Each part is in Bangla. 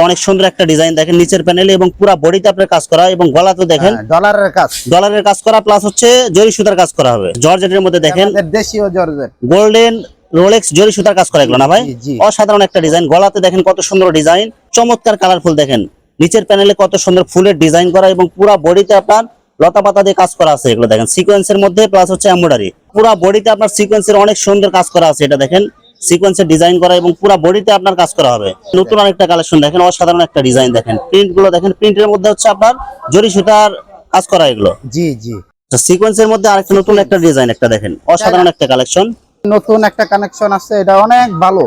অনেক সুন্দর একটা ডিজাইন দেখেন নিচের প্যানেলে এবং পুরো বডিতে আপনার কাজ করা এবং গলাতে দেখেন ডলারের কাজ করা প্লাস হচ্ছে জরি সুতার কাজ করা হবে। জর্জেটের মধ্যে দেখেন দেশীয় জর্জেট গোল্ডেন রোলেক্স জরি সুতার কাজ করা এগুলো না ভাই? অসাধারণ একটা ডিজাইন। গলাতে দেখেন কত সুন্দর ডিজাইন, চমৎকার কালারফুল। দেখেন নিচের প্যানেলে কত সুন্দর ফুলের ডিজাইন করা এবং পুরো বডিতে আপনার লতা পাতা দিয়ে কাজ করা আছে। এগুলো দেখেন সিকোয়েন্সের মধ্যে প্লাস হচ্ছে এমব্রয়ডারি। পুরো বডিতে আপনার সিকোয়েন্সের অনেক সুন্দর কাজ করা আছে। এটা দেখেন সিকোয়েন্সের ডিজাইন করা এবং পুরো বডিতে আপনার কাজ করা হবে। নতুন আরেকটা কালেকশন দেখেন, অসাধারণ একটা ডিজাইন দেখেন। প্রিন্ট গুলো দেখেন, প্রিন্টের মধ্যে হচ্ছে আপনার জরি সুতার কাজ করা এগুলো। জি জি। সিকোয়েন্সের মধ্যে আরেকটা নতুন একটা ডিজাইন একটা দেখেন, অসাধারণ একটা কালেকশন। নতুন একটা কানেকশন আছে, এটা অনেক ভালো।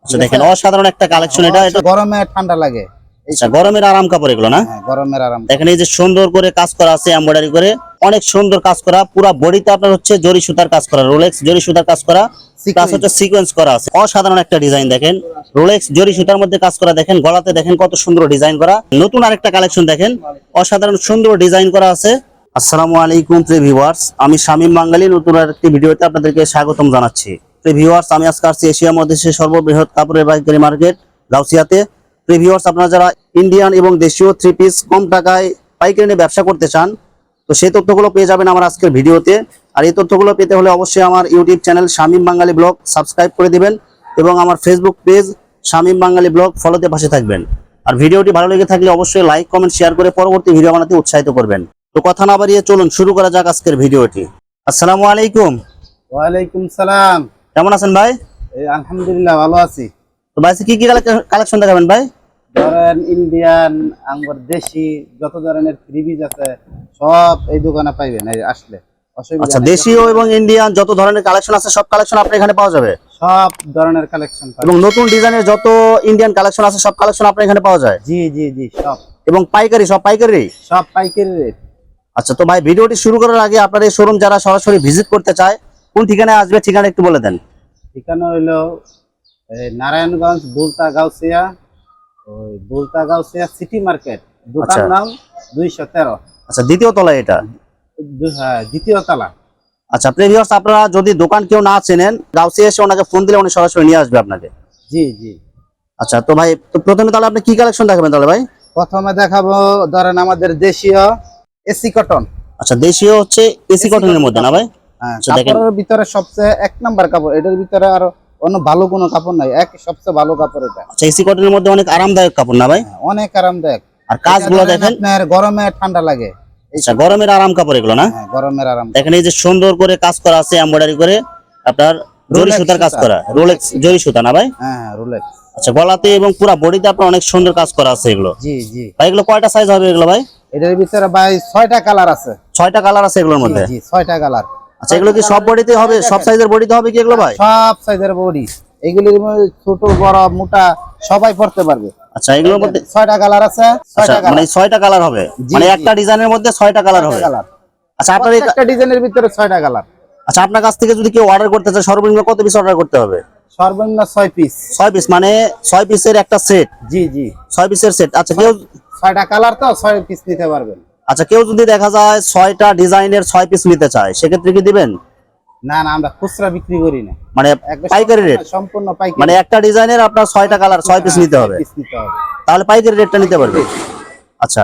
আচ্ছা দেখেন অসাধারণ একটা কালেকশন। এটা গরমে ঠান্ডা লাগে। আচ্ছা গরমের আরাম কাপড় এগুলো না? গরমের আরাম। দেখেন এই যে সুন্দর করে কাজ করা আছে এমব্রয়ডারি করে, অনেক সুন্দর কাজ করা। পুরো বডিতে আপনার হচ্ছে জরি সুতার কাজ করা, রোলেক্স জরি সুতার কাজ করা প্লাস হচ্ছে সিকোয়েন্স করা আছে। অসাধারণ একটা ডিজাইন দেখেন, রোলেক্স জরি সুতার মধ্যে কাজ করা। দেখেন গলাতে দেখেন কত সুন্দর ডিজাইন করা। নতুন আরেকটা কালেকশন দেখেন, অসাধারণ সুন্দর ডিজাইন করা আছে। আসসালামু আলাইকুম প্রিয় ভিউয়ার্স, আমি শামীম বাঙালি নতুন আরেকটি ভিডিওতে আপনাদেরকে স্বাগতম জানাচ্ছি। প্রিয় ভিউয়ার্স, আমি আজকে আসছি এশিয়া মহাদেশের সর্ববৃহৎ কাপড়ের পাইকারি মার্কেট গাউসিয়াতে। প্রিয় ভিউয়ার্স, আপনারা যারা ইন্ডিয়ান এবং দেশীয় থ্রি পিস কম টাকায় পাইকারি নিয়ে ব্যবসা করতে চান, তো সেই তথ্যগুলো পেয়ে যাবেন আমার আজকের ভিডিওতে। আর এই তথ্যগুলো পেতে হলে অবশ্যই আমার ইউটিউব চ্যানেল শামীম বাঙালি ব্লগ সাবস্ক্রাইব করে দিবেন এবং আমার ফেসবুক পেজ শামীম বাঙালি ব্লগ ফলোতে পাশে থাকবেন। আর ভিডিওটি ভালো লেগে থাকলে অবশ্যই লাইক কমেন্ট শেয়ার করে পরবর্তী ভিডিও বানাতে উৎসাহিত করবেন। তো কথা না বাড়িয়ে চলুন শুরু করা যাক আজকের ভিডিওটি। আসসালামু আলাইকুম। ওয়ালাইকুম সালাম। কেমন আছেন ভাই? আলহামদুলিল্লাহ ভালো আছি। তো ভাই কি কি কালেকশন দেখাবেন ভাই? ধরেন ইন্ডিয়ান আঙ্গুর দেশি যত ধরনের ফ্রিবিজ আছে সব এই দোকানে পাইবেন আসলে। আচ্ছা দেশীয় এবং ইন্ডিয়ান যত ধরনের কালেকশন আছে সব কালেকশন আপনার এখানে পাওয়া যাবে? সব ধরনের কালেকশন এবং নতুন ডিজাইনের যত ইন্ডিয়ান কালেকশন আছে সব কালেকশন আপনার এখানে পাওয়া যায়? জি জি জি সব। এবং পাইকারি? সব পাইকারি? সব পাইকারি রেট। আচ্ছা তো ভাই ভিডিওটি শুরু করার আগে আপনার এই শোরুম যারা সরাসরি ভিজিট করতে চায় কোন ঠিকানায় আসবে, ঠিকানা একটু বলে দেন। ঠিকানা হইলো নারায়ণগঞ্জ বুলতা গাউসিয়া, ওই বুলতা গাউসিয়া সিটি মার্কেট, দোকান নাম 213। আচ্ছা দ্বিতীয় তলায় এটা? হ্যাঁ দ্বিতীয় তলা। আচ্ছা প্রিভিউয়ার্স, আপনারা যদি দোকান কেউ না চেনেন গাউসিয়া এসে ওনাকে ফোন দিলে উনি সরাসরি নিয়ে আসবে আপনাকে। জি জি। আচ্ছা তো ভাই তো প্রথমে তাহলে আপনি কি কালেকশন দেখাবেন তাহলে ভাই? প্রথমে দেখাবো ধরেন আমাদের দেশীয় এসি কটন। আচ্ছা দেশীয় হচ্ছে এসি কটনের মধ্যে না ভাই? হ্যাঁ কাপড়ের ভিতরে সবচেয়ে এক নাম্বার কাপড়। এটার ভিতরে আর অন্য ভালো কোনো কাপড় নাই, সবচেয়ে ভালো কাপড় এটা। আচ্ছা এসি কটনের মধ্যে অনেক আরামদায়ক কাপড় না ভাই? অনেক আরামদায়ক। আর কাজগুলো দেখেন আপনার গরমে ঠান্ডা লাগে। আচ্ছা গরমের আরাম কাপড় এগুলো না? হ্যাঁ গরমের আরাম। দেখেন এই যে সুন্দর করে কাজ করা আছে এমব্রয়ডারি করে, আপনার জরি সুতার কাজ করা, রোলেক্স জরি সুতা না ভাই? হ্যাঁ রোলেক্স। আচ্ছা গলাতে এবং পুরো বডিতে আপনার অনেক সুন্দর কাজ করা আছে এগুলো। জি জি ভাই এগুলো কয়টা সাইজ হবে এগুলো ভাই? এটার ভিতরে ভাই 6টা কালার আছে। 6টা কালার আছে এগুলোর মধ্যে? জি 6টা কালার। আচ্ছা এগুলো কি সব বডিতে হবে, সব সাইজের বডিতে হবে কি এগুলো ভাই? সব সাইজের বডি, এগুলির মধ্যে ছোট বড় মোটা সবাই পড়তে পারবে। আচ্ছা এগুলোর মধ্যে 6টা কালার আছে। আচ্ছা মানে 6টা কালার হবে, মানে একটা ডিজাইনের মধ্যে 6টা কালার হবে? আচ্ছা আপনার একটা ডিজাইনের ভিতরে 6টা কালার। আচ্ছা আপনার কাছ থেকে যদি কেউ অর্ডার করতে চায় সর্বনিম্ন কত পিস অর্ডার করতে হবে? সর্বনিম্ন 6 পিস। 6 পিস মানে 6 পিসের একটা সেট? জি জি 6 পিসের সেট। আচ্ছা কেউ 6টা কালার তো 6 পিস নিতে পারবেন। আচ্ছা কেউ যদি দেখা যায় 6টা ডিজাইনের 6 পিস নিতে চায় সেক্ষেত্রে কি দিবেন? না না আমরা খুচরা বিক্রি করি না, মানে পাইকারি রেট? সম্পূর্ণ পাইকারি। মানে একটা ডিজাইনের আপনার 6টা কালার 6 পিস নিতে হবে, তাহলে পাইকারি রেটটা নিতে পারবে। আচ্ছা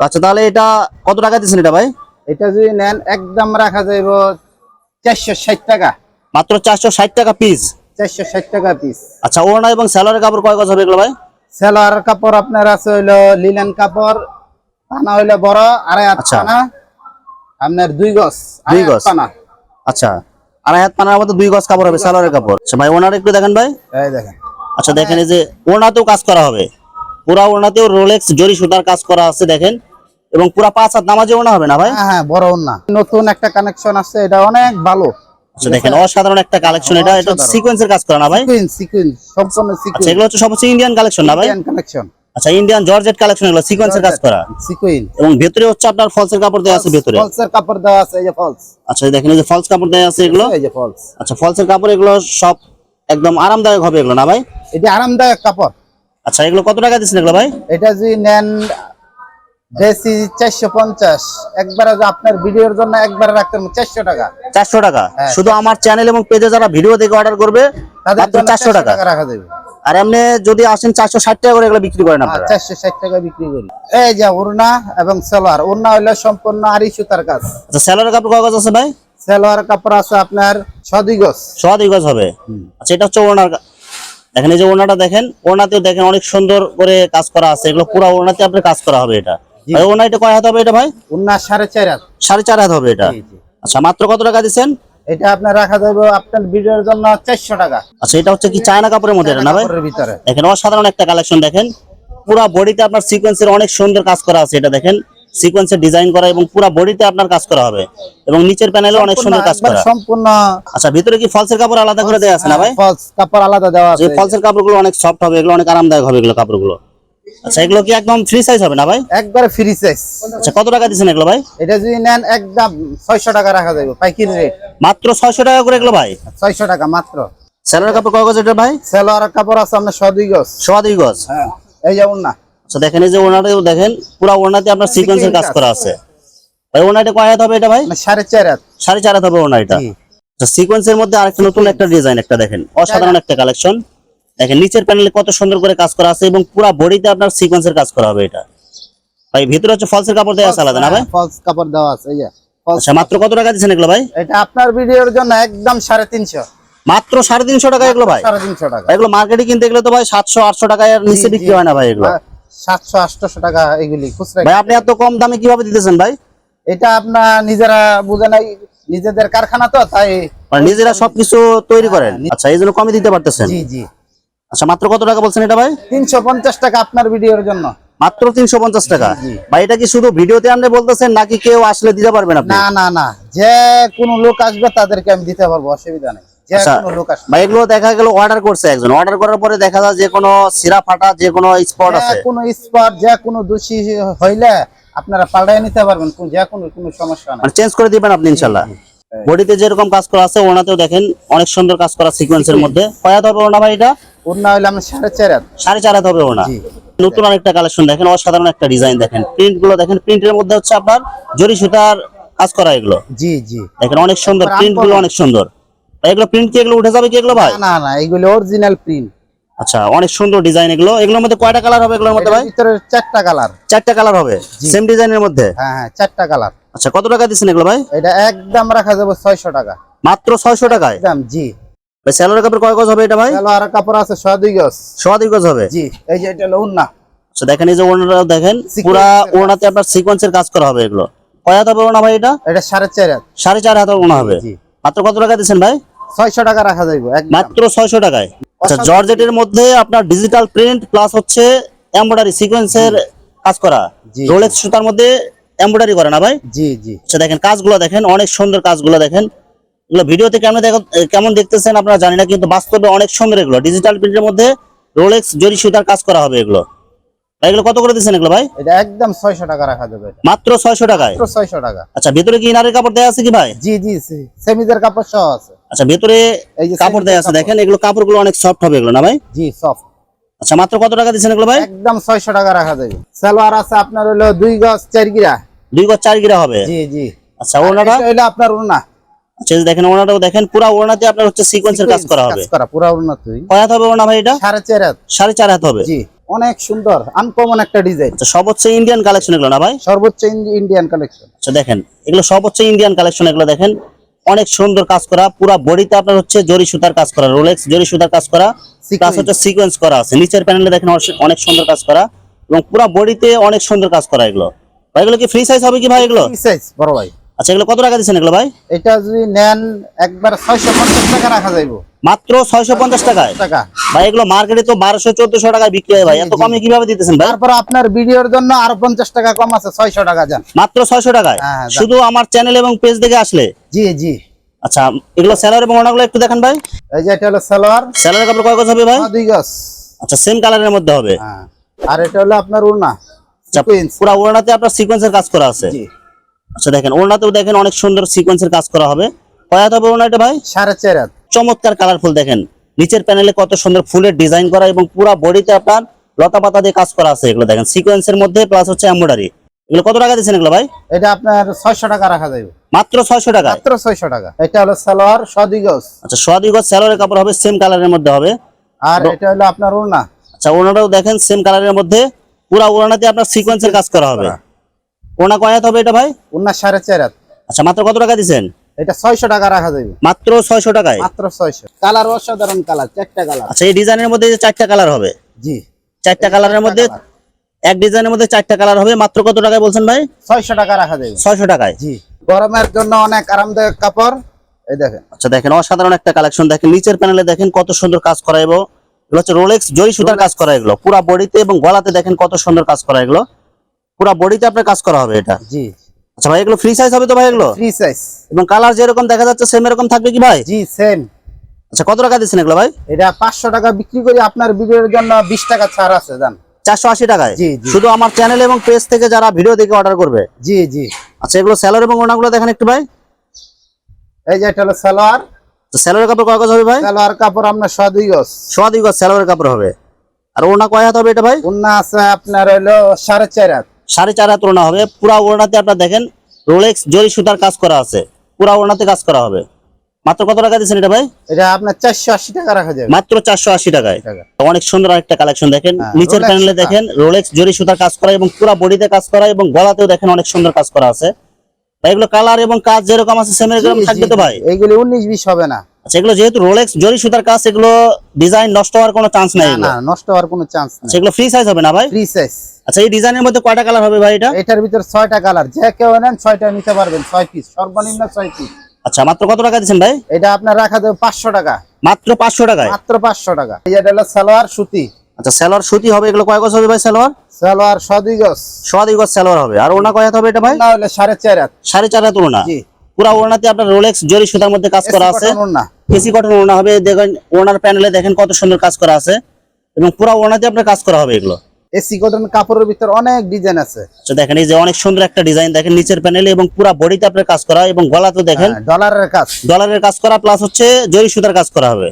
আচ্ছা তাহলে এটা কত টাকা দিচ্ছেন এটা ভাই? এটা যদি নেন একদম রাখা যাইব 460 টাকা। মাত্র 460 টাকা পিস? 460 টাকা পিস। আচ্ছা ওড়না এবং সেলোয়ারের কাপড় কয় গজ হবে এগুলো ভাই? সেলোয়ারের কাপড় আপনার আছে হইলো লিনেন কাপড়, পানা হইলো বড় 2.5 হাত পানা, আপনার 2 গজ 2 গজ পানা। আচ্ছা 2.5 হাত পানার মধ্যে 2 গজ কাপড় হবে সেলোয়ারের কাপড়। আচ্ছা ভাই ওড়নাটা একটু দেখেন ভাই। এই দেখেন। আচ্ছা দেখেন এই যে ওড়নাতেও কাজ করা হবে, পুরা ওড়নাতেও রোলেক্স জরি সুতার কাজ করা আছে দেখেন, এবং পুরা 5 হাত নামাজে ওড়না হবে না ভাই? হ্যাঁ বড় ওড়না। নতুন একটা কানেকশন আছে, এটা অনেক ভালো। আচ্ছা দেখেন অসাধারণ একটা কালেকশন। এটা সিকোয়েন্সের কাজ করা না ভাই? সিকোয়েন্স সম্পূর্ণ সিকোয়েন্স। আচ্ছা এগুলো হচ্ছে সবচেয়ে ইন্ডিয়ান কালেকশন না ভাই? Indian collection. আচ্ছা ইন্ডিয়ান জর্জেট কালেকশন, এগুলো সিকোয়েন্সের কাজ করা সিকোয়েন্স। এবং ভিতরে হচ্ছে আপনার ফলসের কাপড় দেওয়া আছে ভিতরে? ফলসের কাপড় দেওয়া আছে, এই যে ফলস। আচ্ছা দেখেন এই যে ফলস কাপড় দেওয়া আছে এগুলো, এই যে ফলস। আচ্ছা ফলসের কাপড় এগুলো সব একদম আরামদায়ক হবে এগুলো না ভাই? এটা আরামদায়ক কাপড়। আচ্ছা এগুলো কত টাকা দিচ্ছেন এগুলো ভাই? এটা যদি নেন দেশি 450, একবারে আপনার ভিডিওর জন্য একবারে রাখতেন 400 টাকা। 400 টাকা? শুধু আমার চ্যানেল এবং পেজে যারা ভিডিও দেখে অর্ডার করবে তাদের 400 টাকা রাখা যাবে। আর এমনি যদি আসেন 460 টাকা করে এগুলো বিক্রি করেন আপনারা? 460 টাকা বিক্রি করি। এই যে ওড়না এবং সালোয়ার, ওড়না হইলো সম্পূর্ণ আড়ি সুতার কাজ। আচ্ছা সালোয়ারের কাপড় কয় গজ আছে ভাই? সালোয়ার কাপড় আছে আপনার 6 গজ। 2 গজ হবে। আচ্ছা এটা হচ্ছে ওড়নার দেখেন, এই যে ওড়নাটা দেখেন, ওড়নাতেও দেখেন অনেক সুন্দর করে কাজ করা আছে, এগুলো পুরো ওড়নাতে আপনার কাজ করা হবে। এটা ভাই ওড়না এটা কয় হাত হবে এটা ভাই? ওড়না 4.5 হাত। 4.5 হাত হবে এটা। আচ্ছা মাত্র কত টাকা দিচ্ছেন? এটা আপনার রাখা যাবে আপনার ভিডিওর জন্য 400 টাকা। আচ্ছা এটা হচ্ছে কি চায়না কাপড়ের মধ্যে এটা না ভাই? কাপড়ের ভিতরে দেখেন অসাধারণ একটা কালেকশন। দেখেন পুরো বডিতে আপনার সিকোয়েন্সের অনেক সুন্দর কাজ করা আছে। এটা দেখেন সিকোয়েন্সের ডিজাইন করা এবং পুরো বডিতে আপনার কাজ করা হবে এবং নিচের প্যানেলে অনেক সুন্দর কাজ করা সম্পূর্ণ। আচ্ছা ভিতরে কি ফলসের কাপড় আলাদা করে দেওয়া আছে না ভাই? ফলস কাপড় আলাদা দেওয়া আছে। এই ফলসের কাপড়গুলো অনেক সফট হবে, এগুলো অনেক আরামদায়ক হবে এগুলো কাপড়গুলো। আচ্ছা এগুলো কি একদম ফ্রি সাইজ হবে না ভাই? একবারে ফ্রি সাইজ। আচ্ছা কত টাকা দিচ্ছেন এগুলো ভাই? এটা যদি নেন একদম 600 টাকা রাখা যাবে পাইকারি রেট। মাত্র 600 টাকা করে এগুলো ভাই? 600 টাকা মাত্র। সেলোয়ার কাপড় কয় গজ এটা ভাই? সালোয়ার কাপড় আছে আপনার 6 গজ। 2 গজ। হ্যাঁ এই যে ওড়না। আচ্ছা দেখেন এই যে ওড়নাটাও দেখেন, পুরো ওড়নাতে আপনার সিকোয়েন্সের কাজ করা আছে। ভাই ওড়নাটা কয় হাত হবে এটা ভাই? 4.5 হাত। 4.5 হাত হবে ওড়না এটা। জি। আচ্ছা সিকোয়েন্সের মধ্যে আরেকটা নতুন একটা ডিজাইন একটা দেখেন, অসাধারণ একটা কালেকশন। দেখেন নিচের প্যানেলে কত সুন্দর করে কাজ করা আছে এবং পুরো বডিতে আপনার সিকোয়েন্সের কাজ করা হবে এটা। ভাই ভিতরে হচ্ছে ফলসের কাপড় দেওয়া আছে আলাদা না ভাই? ফলস কাপড় দেওয়া আছে এই যে। আচ্ছা মাত্র কত টাকা দিচ্ছেন এগুলো ভাই? এটা আপনার ভিডিওর জন্য একদম 350। মাত্র 350 টাকা এগুলো ভাই? 350 টাকা। এগুলো মার্কেটে কিনতে গেলে তো ভাই 700-800 টাকার নিচে বিক্রি হয় না ভাই এগুলো। 700-800 টাকা এগুলি খুচরা। ভাই আপনি এত কম দামে কিভাবে দিতেছেন ভাই? এটা আপনার নিজেরা বুঝে নাই, নিজেদের কারখানা তো তাই মানে নিজেরা সবকিছু তৈরি করেন? আচ্ছা এই জন্য কমে দিতে পারতেছেন। জি জি। আচ্ছা মাত্র কত টাকা বলছেন এটা ভাই? 350 টাকা আপনার ভিডিওর জন্য। মাত্র 350 টাকা? জি। ভাই এটা কি শুধু ভিডিওতে আপনি বলতেছেন নাকি কেউ আসলে দিতে পারবেন আপনি? না না না, যে কোনো লোক আসবে তাদেরকে আমি দিতে পারবো, অসুবিধা নেই। যে আচ্ছা কোনো লোক আসবে। ভাই এগুলো দেখা গেল অর্ডার করছে একজন, অর্ডার করার পরে দেখা যায় যে কোনো সিরা ফাটা যে কোনো স্পট আছে, যে কোনো স্পট যে কোনো দোষী হইলে আপনারা পাল্টায় নিতে পারবেন, যে কোনো সমস্যা নেই। মানে চেঞ্জ করে দিবেন আপনি ইনশাআল্লাহ। বডিতে যেরকম কাজ করা আছে ওনাতেও দেখেন অনেক সুন্দর কাজ করা সিকোয়েন্সের মধ্যে। কয় হাত হবে ওনা ভাই এটা? ওড়না হইলে আমরা 4.5 হাত। 4.5 হাত হবে ওনা। জি। নতুন আরেকটা কালেকশন দেখেন, অসাধারণ একটা ডিজাইন দেখেন, প্রিন্ট গুলো দেখেন, প্রিন্টের মধ্যে হচ্ছে আপনার জরি সুতার কাজ করা এগুলো। জি জি। দেখেন অনেক সুন্দর প্রিন্ট গুলো, অনেক সুন্দর। ভাই এগুলো প্রিন্ট কি এগুলো উঠে যাবে কি এগুলো ভাই? না না, এগুলো অরিজিনাল প্রিন্ট। আচ্ছা অনেক সুন্দর ডিজাইন এগুলো। এগুলোর মধ্যে কয়টা কালার হবে এগুলোর মধ্যে ভাই? ভিতরে 4টা কালার। 4টা কালার হবে সেম ডিজাইনের মধ্যে? হ্যাঁ হ্যাঁ 4টা কালার। আচ্ছা কত টাকা দিচ্ছেন এগুলো ভাই? এটা একদম রাখা যাবে 600 টাকা। মাত্র 600 টাকায়? একদম জি। ভাই সেলোয়ার কাপড় কয় গজ হবে এটা ভাই? সালোয়ার কাপড় আছে 6 গজ। 2 গজ হবে? জি। এই যে এটা হলো ওড়না। আচ্ছা দেখেন এই যে ওড়নাটা দেখেন, পুরা ওড়নাতে আপনার সিকোয়েন্সের কাজ করা হবে এগুলো। কয় হাত হবে ওড়না ভাই এটা? এটা 4.5 হাত। 4.5 হাত ওড়না হবে। জি। মাত্র কত টাকা দিচ্ছেন ভাই? 600 টাকা রাখা যাবে একদম। মাত্র 600 টাকায়? আচ্ছা জর্জেটের মধ্যে আপনার ডিজিটাল প্রিন্ট প্লাস হচ্ছে এমব্রয়ডারি সিকোয়েন্সের কাজ করা, জি। রোলেক্স সুতার মধ্যে এমব্রয়ডারি করা না ভাই? জি জি। আচ্ছা দেখেন কাজগুলো দেখেন, অনেক সুন্দর কাজগুলো দেখেন। এগুলো ভিডিওতে কেমন দেখতেছেন আপনারা জানি না, কিন্তু বাস্তবে অনেক সুন্দর এগুলো। ডিজিটাল প্রিন্টের মধ্যে রোলেক্স জরি সুতার কাজ করা হবে এগুলো। ভাই এগুলো কত করে দিচ্ছেন এগুলো ভাই? এটা একদম 600 টাকা রাখা যাবে এটা। মাত্র 600 টাকায়? মাত্র 600 টাকা। আচ্ছা ভিতরে কি ইনারের কাপড় দেওয়া আছে কি ভাই? জি জি, সেমিজের কাপড় সহ আছে। আচ্ছা ভিতরে এই যে কাপড় দেওয়া আছে দেখেন, এগুলো কাপড়গুলো অনেক সফট হবে এগুলো না ভাই? জি সফট। আচ্ছা মাত্র কত টাকা দিচ্ছেন এগুলো ভাই? একদম 600 টাকা রাখা যাবে। সালোয়ার আছে আপনার হলো 2 গজ 4 গিরা। 2 গজ 4 গিরা হবে? জি জি। আচ্ছা ওড়নাটা? এটা হলো আপনার ওড়না। আচ্ছা দেখেন ওড়নাটাও দেখেন, পুরো ওড়নাতে আপনার হচ্ছে সিকোয়েন্সের কাজ করা হবে। কাজ করা পুরো ওড়না তুই। কয় হাত হবে ওড়না ভাই এটা? 4.5 হাত। 4.5 হাত হবে? জি। অনেক সুন্দর আনকমন একটা ডিজাইন। আচ্ছা সব হচ্ছে ইন্ডিয়ান কালেকশন এগুলো না ভাই? সর্বোচ্চ ইন্ডিয়ান কালেকশন। আচ্ছা দেখেন এগুলো সব হচ্ছে ইন্ডিয়ান কালেকশন এগুলো দেখেন, অনেক সুন্দর কাজ করা, পুরো বডিতে আপনার হচ্ছে জরি সুতার কাজ করা, রোলেক্স জরি সুতার কাজ করা, প্লাস হচ্ছে সিকোয়েন্স করা আছে। নিচের প্যানেলে দেখেন অনেক সুন্দর কাজ করা এবং পুরো বডিতে অনেক সুন্দর কাজ করা এগুলো। ভাই এগুলো কি ফ্রি সাইজ হবে কি ভাই এগুলো? ফ্রি সাইজ বড় ভাই। আচ্ছা এগুলো কত টাকা দিচ্ছেন এগুলো ভাই? এটা যদি নেন একবার 650 টাকা রাখা যাবে। মাত্র 650 টাকায়? টাকা ভাই এগুলো মার্কেটে তো 1200-1400 টাকায় বিক্রি হয় ভাই, এত কমে কিভাবে দিতেছেন ভাই? তারপর আপনার ভিডিওর জন্য আরো 50 টাকা কম আছে, 600 টাকা যান। মাত্র 600 টাকায়? হ্যাঁ, যান। শুধু আমার চ্যানেল এবং পেজ দেখে আসলে? জি জি। আচ্ছা এগুলো সেলার এবং ওড়নাগুলো একটু দেখেন ভাই। এই যে এটা হলো সালোয়ার। সেলারের কাপড় কয় গজ হবে ভাই? 2 গজ। আচ্ছা সেম কালারের মধ্যে হবে? হ্যাঁ। আর এটা হলো আপনার ওড়না আচ্ছা, সিকোয়েন্স। পুরো ওড়নাতে আপনার সিকোয়েন্সের কাজ করা আছে? জি। আচ্ছা দেখেন ওড়নাতেও দেখেন অনেক সুন্দর সিকোয়েন্সের কাজ করা হবে। কয় হাত হবে ওড়না এটা ভাই? 4.5 হাত। চমৎকার কালারফুল দেখেন, নিচের প্যানেলে কত সুন্দর ফুলের ডিজাইন করা এবং পুরো বডিতে আপনার লতা পাতা দিয়ে কাজ করা আছে। এগুলো দেখেন সিকোয়েন্সের মধ্যে প্লাস হচ্ছে এমব্রয়ডারি। এগুলো কত টাকা দিচ্ছেন এগুলো ভাই? এটা আপনার 600 টাকা রাখা যাবে। মাত্র 600 টাকা? মাত্র 600 টাকা। এটা হলো সালোয়ার 2 গজ। আচ্ছা 2 গজ সালোয়ারের কাপড় হবে, সেম কালারের মধ্যে হবে। আর এটা হলো আপনার ওড়না। আচ্ছা ওড়নাটাও দেখেন সেম কালারের মধ্যে, পুরা ওড়নাতে আপনার সিকোয়েন্সের কাজ করা হবে। ওড়না কয় হাত হবে এটা ভাই? ওড়না 4.5 হাত। আচ্ছা মাত্র কত টাকা দিচ্ছেন? এটা 600 টাকা রাখা যাবে। মাত্র 600 টাকায়? মাত্র 600। কালার অসাধারণ কালার, 4টা কালার। আচ্ছা এই ডিজাইনের মধ্যে যে 4টা কালার হবে? জি 4টা কালারের মধ্যে এক ডিজাইনের মধ্যে 4টা কালার হবে। মাত্র কত টাকায় বলছেন ভাই? 600 টাকা রাখা যাবে। 600 টাকায়? জি গরমের জন্য অনেক আরামদায়ক কাপড়। এই দেখেন। আচ্ছা দেখেন অসাধারণ একটা কালেকশন। দেখেন নিচের প্যানেলে দেখেন কত সুন্দর কাজ করা, এবং এগুলো হচ্ছে রোলেক্স জরি সুতার কাজ করা। এগুলো পুরা বডিতে এবং গলাতে দেখেন কত সুন্দর কাজ করা, এগুলো পুরা বডিতে আপনার কাজ করা হবে এটা। জি আচ্ছা ভাই এগুলো ফ্রি সাইজ হবে তো ভাই? এগুলো ফ্রি সাইজ এবং কালার যেরকম দেখা যাচ্ছে সেম এরকম থাকবে কি ভাই? জি সেম। আচ্ছা কত টাকা দিচ্ছেন এগুলো ভাই? এটা 500 টাকা বিক্রি করি, আপনার ভিডিওর জন্য 20 টাকা ছাড় আছে জান। 480 টাকায়? জি, জি। শুধু আমার চ্যানেল এবং পেজ থেকে যারা ভিডিও দেখে অর্ডার করবে? জি জি। আচ্ছা এগুলো সেলর এবং ওড়নাগুলো দেখেন একটু ভাই। এই যে এটা হলো সালোয়ার। তো সেলরের কাপড় কয় গজ হবে ভাই? সালোয়ার কাপড় আপনার 102 গজ। 102 গজ সেলরের কাপড় হবে। আর ওড়না কয় হাত হবে এটা ভাই? ওড়না আছে আপনার হলো 4.5 হাত। 4.5 হাত ওড়না হবে। পুরা ওড়নাতে আপনার দেখেন রোলেক্স জরি সুতার কাজ করা আছে, পুরা ওড়নাতে কাজ করা হবে। মাত্র কত টাকা দিচ্ছেন এটা ভাই? এটা আপনার 480 টাকা রাখা যাবে। মাত্র 480 টাকায়? অনেক সুন্দর একটা কালেকশন দেখেন। হ্যাঁ, নিচের Rolex প্যানেলে সুতা। দেখেন রোলেক্স জরি সুতার কাজ করা এবং পুরা বডিতে কাজ করা, এবং গলাতেও দেখেন অনেক সুন্দর কাজ করা আছে। ভাই এগুলো কালার এবং কাজ যেরকম আছে সেম এরকম থাকবে তো ভাই? এইগুলি 19-20 হবে না। আচ্ছা এগুলো যেহেতু রোলেক্স জরি সুতার কাজ, এগুলো ডিজাইন নষ্ট হওয়ার কোনো চান্স নাই। না নষ্ট হওয়ার কোনো চান্স নেই। সেগুলো ফ্রি সাইজ হবে না ভাই? Free size. আচ্ছা এই ডিজাইনের মধ্যে কয়টা কালার হবে ভাই এটা? এটার ভিতর 6টা কালার, যে কেউ নেন 6টা নিতে পারবেন। 6 পিস, সর্বনিম্ন 6 পিস। আচ্ছা মাত্র কত টাকা দিচ্ছেন ভাই? এটা আপনার রাখা যাবে 500 টাকা। মাত্র 500 টাকায়? মাত্র 500 টাকা। এই যে এটা হলো সালোয়ার সুতি। আচ্ছা সালোয়ার সুতি হবে। এগুলো কয় গজ হবে ভাই সালোয়ার? সালোয়ার 102 গজ। 102 গজ সালোয়ার হবে। আর ওড়না কয় হাত হবে এটা ভাই? না হলে 4.5 হাত। 4.5 হাত ওড়না। জি পুরা ওড়নাতে আপনার রোলেক্স জরি সুতার মধ্যে কাজ করা আছে। ওড়না এসি কটন ওড়না হবে। দেখেন ওড়নার প্যানেলে দেখেন কত সুন্দর কাজ করা আছে, এবং পুরা ওড়নাতে আপনার কাজ করা হবে এগুলো। এসি কটন কাপড়ের ভিতর অনেক ডিজাইন আছে। আচ্ছা দেখেন এই যে অনেক সুন্দর একটা ডিজাইন দেখেন নিচের প্যানেলে, এবং পুরা বডিতে আপনার কাজ করা, এবং গলাতে দেখেন ডলারের কাজ। ডলারের কাজ করা, প্লাস হচ্ছে জরি সুতার কাজ করা হবে।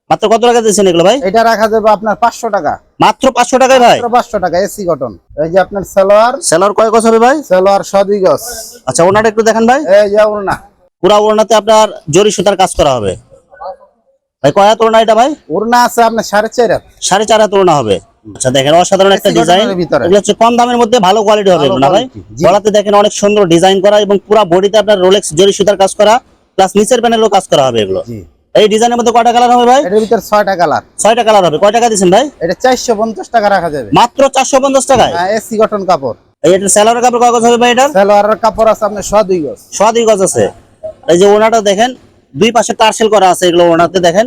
মাত্র কত টাকা দিচ্ছেন এগুলো ভাই? এটা রাখা যাবে আপনার 500 টাকা। মাত্র 500 টাকায় ভাই? মাত্র 500 টাকা এসি কটন। এই যে আপনার সালোয়ার। সালোয়ার কয় গজ হবে ভাই? সালোয়ার 102 গজ। আচ্ছা ওড়নাটা একটু দেখেন ভাই। এই যে ওড়না। পুরা ওড়নাতে আপনার জরি সুতার কাজ করা হবে। ভাই কয় হাত ওড়না এটা ভাই? ওড়না আছে আপনার 4.5 হাত। 4.5 হাত ওড়না হবে। আচ্ছা দেখেন অসাধারণ একটা এসি ডিজাইন। কটনের ভিতরে। এগুলো হচ্ছে কম দামের মধ্যে ভালো কোয়ালিটি হবে এগুলো না ভাই? quality, জি। গলাতে দেখেন অনেক সুন্দর ডিজাইন করা, এবং পুরা বডিতে আপনার রোলেক্স জরি সুতার কাজ করা, প্লাস নিচের প্যানেলও কাজ করা হবে এগুলো। জি এই ডিজাইনের মধ্যে কয়টা কালার হবে ভাই? এটার ভিতর 6টা কালার। 6টা কালার হবে। কয় টাকা দিচ্ছেন ভাই? এটা 450 টাকা রাখা যাবে। মাত্র 450 টাকায়? এসি কটন কাপড়। এই এটা সেলোয়ারের কাপড় কয় গজ হবে ভাই এটার? সালোয়ারের কাপড় আছে আপনার 102 গজ। 102 গজ আছে। এই যে ওড়নাটা দেখেন দুই পাশে টার্সেল করা আছে, এগুলো ওড়নাতে দেখেন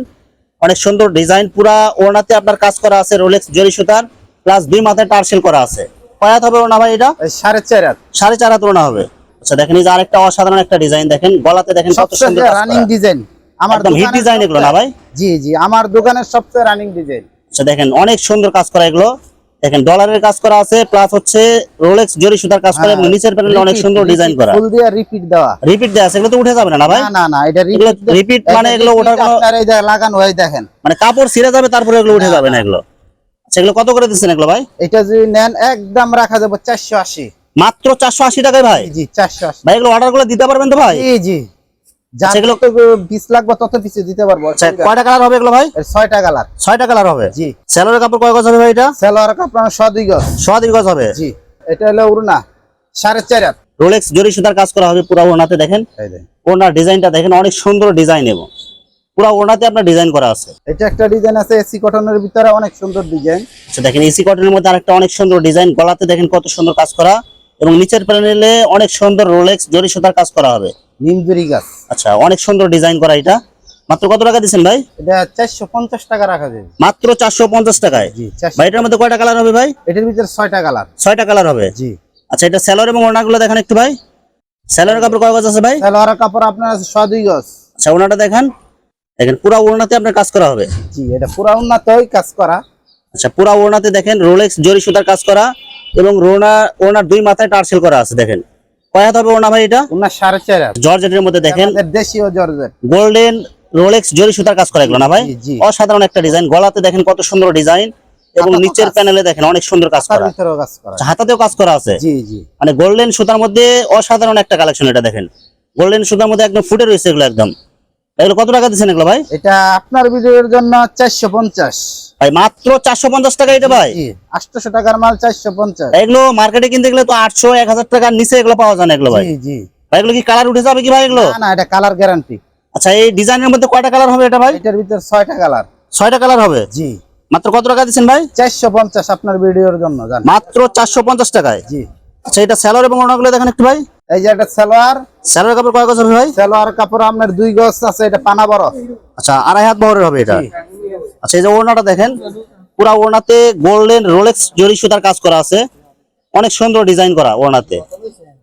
অনেক সুন্দর ডিজাইন। পুরা ওড়নাতে আপনার কাজ করা আছে রোলেক্স জরি সুতার, প্লাস দুই মাথায় টার্সেল করা আছে। কয় হাত হবে ওড়না ভাই এটা? 4.5 হাত। 4.5 হাত ওড়না হবে। আচ্ছা দেখেন এই যে আরেকটা অসাধারণ একটা ডিজাইন দেখেন, গলাতে দেখেন কত সুন্দর কাজ রানিং করা। ডিজাইন। আমার একদম হিট দোকানের ডিজাইন এগুলো না ভাই? জি জি, আমার দোকানের সবচেয়ে রানিং ডিজাইন। আচ্ছা দেখেন অনেক সুন্দর কাজ করা এগুলো। দেখেন ডলারের কাজ করা আছে, প্লাস হচ্ছে রোলেক্স জরি সুতার কাজ করা, এবং নিচের প্যানেলে অনেক সুন্দর ডিজাইন করা। ফুল দিয়ে রিপিট দেওয়া। রিপিট দেয়া আছে, এগুলো তো উঠে যাবে না ভাই? না না না, এটা এগুলো রিপিট মানে এগুলো ওঠার কোনো আপনার এই যে লাগানো হয় দেখেন, মানে কাপড় ছিঁড়ে যাবে তারপরে এগুলো উঠে যাবে না এগুলো। আচ্ছা এগুলো কত করে দিচ্ছেন এগুলো ভাই? এটা যদি নেন একদম রাখা যাবে 480। মাত্র 480 টাকায় ভাই? জি 480। ভাই এগুলো অর্ডার করে দিতে পারবেন তো ভাই? জি জি, আচ্ছা, এগুলো এগুলো 20 লাগবে তত পিছে দিতে পারবো। আচ্ছা কয়টা কালার হবে এগুলো ভাই? 6টা কালার। 6টা কালার হবে। জি সেলোয়ারের কাপড় কয় গজ হবে ভাই এটা? সালোয়ার কাপড় 102 গজ। 102 গজ হবে। জি এটা হলো ওড়না 4.5 হাত। রোলেক্স জরি সুতার কাজ করা হবে পুরো ওড়নাতে। দেখেন এই দেখেন ওড়নার ডিজাইনটা দেখেন অনেক সুন্দর ডিজাইন, এবং পুরো ওড়নাতে আপনার ডিজাইন করা আছে। এটা একটা ডিজাইন আছে এসি কটনের ভিতরে, অনেক সুন্দর ডিজাইন। আচ্ছা দেখেন এসি কটনের মধ্যে আরেকটা অনেক সুন্দর ডিজাইন, গলাতে দেখেন কত সুন্দর কাজ করা, এবং নিচের প্যানেলে অনেক সুন্দর রোলেক্স জরি সুতার কাজ করা হবে। নিমজুরি গাছ। আচ্ছা অনেক সুন্দর ডিজাইন করা এটা। মাত্র কত টাকা দিচ্ছেন ভাই? এটা 450 টাকা রাখা যাবে। মাত্র 450 টাকায়? জি ভাই এটার মধ্যে কয়টা কালার হবে ভাই? এটার ভিতরে 6টা কালার। 6টা কালার হবে। জি আচ্ছা এটা সেলোয়ার এবং ওড়নাগুলো দেখেন একটু ভাই। সেলোয়ারের কাপড় কয় গজ আছে ভাই? সালোয়ার কাপড় আপনার আছে 102 গজ। আচ্ছা ওড়নাটা দেখেন, দেখেন পুরো ওড়নাতে আপনার কাজ করা হবে। জি এটা পুরো উন্নতই কাজ করা। আচ্ছা পুরো ওড়নাতে দেখেন রোলেক্স জরি সুতার কাজ করা, এবং ওড়নার দুই মাথায় টার্সেল করা আছে। দেখেন কয় হাত হবে ওড়না ভাই এটা? ওনার 4.5 হাত। জর্জেটের মধ্যে দেখেন আমাদের দেশীয় জর্জেট গোল্ডেন রোলেক্স জরি সুতার কাজ করা, এগুলো না ভাই? জি, জি। অসাধারণ একটা ডিজাইন। গলাতে দেখেন কত সুন্দর ডিজাইন, এবং হাতাতেও নিচের কাজ। প্যানেলে দেখেন অনেক সুন্দর কাজ তার করা। ভিতরেও কাজ করা। আচ্ছা, হাতাতেও কাজ করা আছে। জি জি মানে গোল্ডেন সুতার মধ্যে অসাধারণ একটা কালেকশন এটা দেখেন। গোল্ডেন সুতার মধ্যে একদম ফুটে রয়েছে এগুলো একদম, এগুলো কত টাকা দিচ্ছেন এগুলো ভাই? এটা আপনার ভিডিওর জন্য 450 ভাই মাত্র 450 টাকা এটা ভাই? 800 টাকার মাল 450। এগুলো মার্কেটে কিনতে গেলে তো 800 1000 টাকার নিচে এগুলো পাওয়া যায় না এগুলো ভাই। জি জি। ভাই এগুলো কি কালার উঠে যাবে কি ভাই এগুলো? না না, এটা কালার গ্যারান্টি। আচ্ছা এই ডিজাইনের মধ্যে কয়টা কালার হবে এটা ভাই? এটার ভিতর 6টা কালার। 6টা কালার হবে? জি। মাত্র কত টাকা দিচ্ছেন ভাই? 450 আপনার ভিডিওর জন্য জান। মাত্র 450 টাকায়? জি। আচ্ছা এটা সালোয়ার এবং ওড়নাগুলো দেখেন একটু ভাই। এই যে এটা সালোয়ার। সালোয়ার কাপড় কয় গজ হবে ভাই? সালোয়ার কাপড় আপনার 2 গজ আছে, এটা পানা বড়। আচ্ছা 2.5 হাত বহরের হবে এটা। জি। আচ্ছা এই যে ওড়নাটা দেখেন, পুরা ওড়নাতে গোল্ডেন রোলেক্স জরি সুতার কাজ করা আছে, অনেক সুন্দর ডিজাইন করা ওড়নাতে।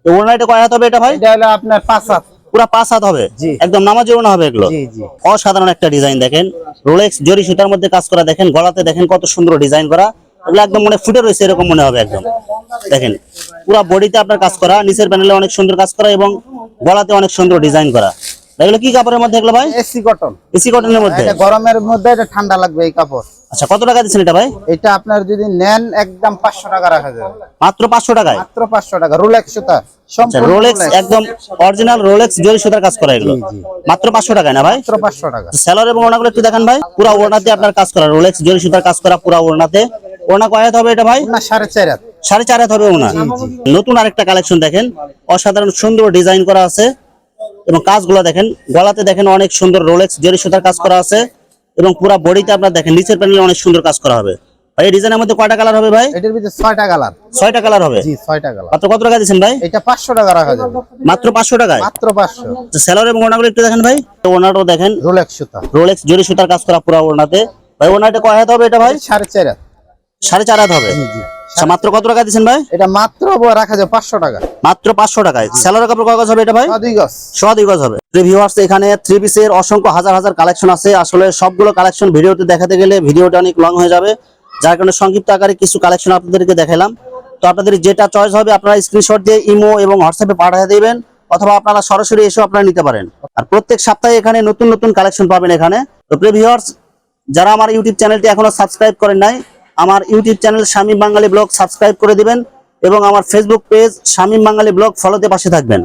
তো ওড়নাটা কয় হাত হবে এটা ভাই? এটা হলো আপনার 5 হাত। পুরা 5 হাত হবে? জি। একদম নামাজি ওড়না হবে এগুলো? জি জি। অসাধারণ একটা ডিজাইন দেখেন, রোলেক্স জরি সুতার মধ্যে কাজ করা, দেখেন গলাতে দেখেন কত সুন্দর ডিজাইন করা, এগুলো একদম মনে ফুটে রয়েছে এরকম মনে হবে একদম। দেখেন পুরা বডিতে আপনার কাজ করা, নিচের প্যানেলে অনেক সুন্দর কাজ করা এবং গলাতে অনেক সুন্দর ডিজাইন করা। এগুলো কি কাপড়ের মধ্যে এগুলো ভাই? AC cotton. এসি কটনের মধ্যে? এটা গরমের মধ্যে এটা ঠান্ডা লাগবে এই কাপড়। আচ্ছা কত টাকা দিচ্ছেন এটা ভাই? এটা আপনার যদি নেন একদম 500 টাকা রাখা যাবে। মাত্র 500 টাকায়? মাত্র 500 টাকা। রোলেক্স সুতা আচ্ছা সম্পূর্ণ রোলেক্স একদম অরিজিনাল রোলেক্স জরি সুতার কাজ করা এগুলো? জি, জি। মাত্র 500 টাকায় না ভাই? মাত্র 500 টাকা। সেলর এবং ওড়নাগুলো একটু দেখেন ভাই, পুরা ওড়নাতে আপনার কাজ করা, রোলেক্স জরি সুতার কাজ করা পুরা ওড়নাতে। ওড়না কয় হাত হবে এটা ভাই? না 4.5 হাত। 4.5 হাত হবে ওড়না। নতুন আরেকটা কালেকশন দেখেন, অসাধারণ সুন্দর ডিজাইন করা আছে এবং কাজগুলো দেখেন, গলাতে দেখেন অনেক সুন্দর রোলেক্স জরি সুতার কাজ করা আছে এবং পুরা বডিতে আপনার দেখেন নিচের প্যানেলে অনেক সুন্দর কাজ করা হবে। ভাই এই ডিজাইনের মধ্যে কয়টা কালার হবে ভাই? এটার ভিতরে 6টা কালার। 6টা কালার হবে? জি 6টা কালার। মাত্র কত টাকা দিচ্ছেন ভাই? এটা 500 টাকা রাখা যাবে। মাত্র 500 টাকায়? মাত্র 500। সেলর এবং ওড়নাগুলো একটু দেখেন ভাই, তো ওড়নাটাও দেখেন রোলেক্স সুতা। রোলেক্স জরি সুতার কাজ করা পুরা ওড়নাতে। ভাই ওড়নাটা কয় হাত হবে এটা ভাই? 4.5 হাত। 4.5 হাত হবে? জি জি। আচ্ছা মাত্র কত টাকা দিচ্ছেন ভাই? এটা মাত্র রাখা যাবে 500 টাকা। মাত্র 500 টাকায়। সেলর কাপড় কয় গজ হবে এটা ভাই? 2 গজ। 2 গজ হবে। ভিউয়ার্স এখানে 3 পিসের অসংখ্য হাজার হাজার কালেকশন আছে, আসলে সবগুলো কালেকশন ভিডিওতে দেখাতে গেলে ভিডিওটা অনেক লং হয়ে যাবে, যার কারণে সংক্ষিপ্ত আকারে কিছু কালেকশন আপনাদেরকে দেখালাম। তো আপনাদের যেটা চয়েস হবে আপনারা স্ক্রিনশট দিয়ে ইমো এবং হোয়াটসঅ্যাপে পাঠিয়ে দিবেন, অথবা আপনারা সরাসরি এসেও আপনারা নিতে পারেন। আর প্রত্যেক সপ্তাহে এখানে নতুন নতুন কালেকশন পাবেন এখানে। তো প্রিয় ভিউয়ার্স, যারা আমার ইউটিউব চ্যানেলটি এখনো সাবস্ক্রাইব করেন নাই, আমার ইউটিউব চ্যানেল শামীম বাঙালি ব্লগ সাবস্ক্রাইব করে দিবেন এবং আমার ফেসবুক পেজ শামীম বাঙালি ব্লগ ফলোতে পাশে থাকবেন।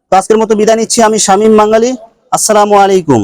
তো আজকের মতো বিদায় নিচ্ছি আমি শামীম বাঙালি। আসসালামু আলাইকুম।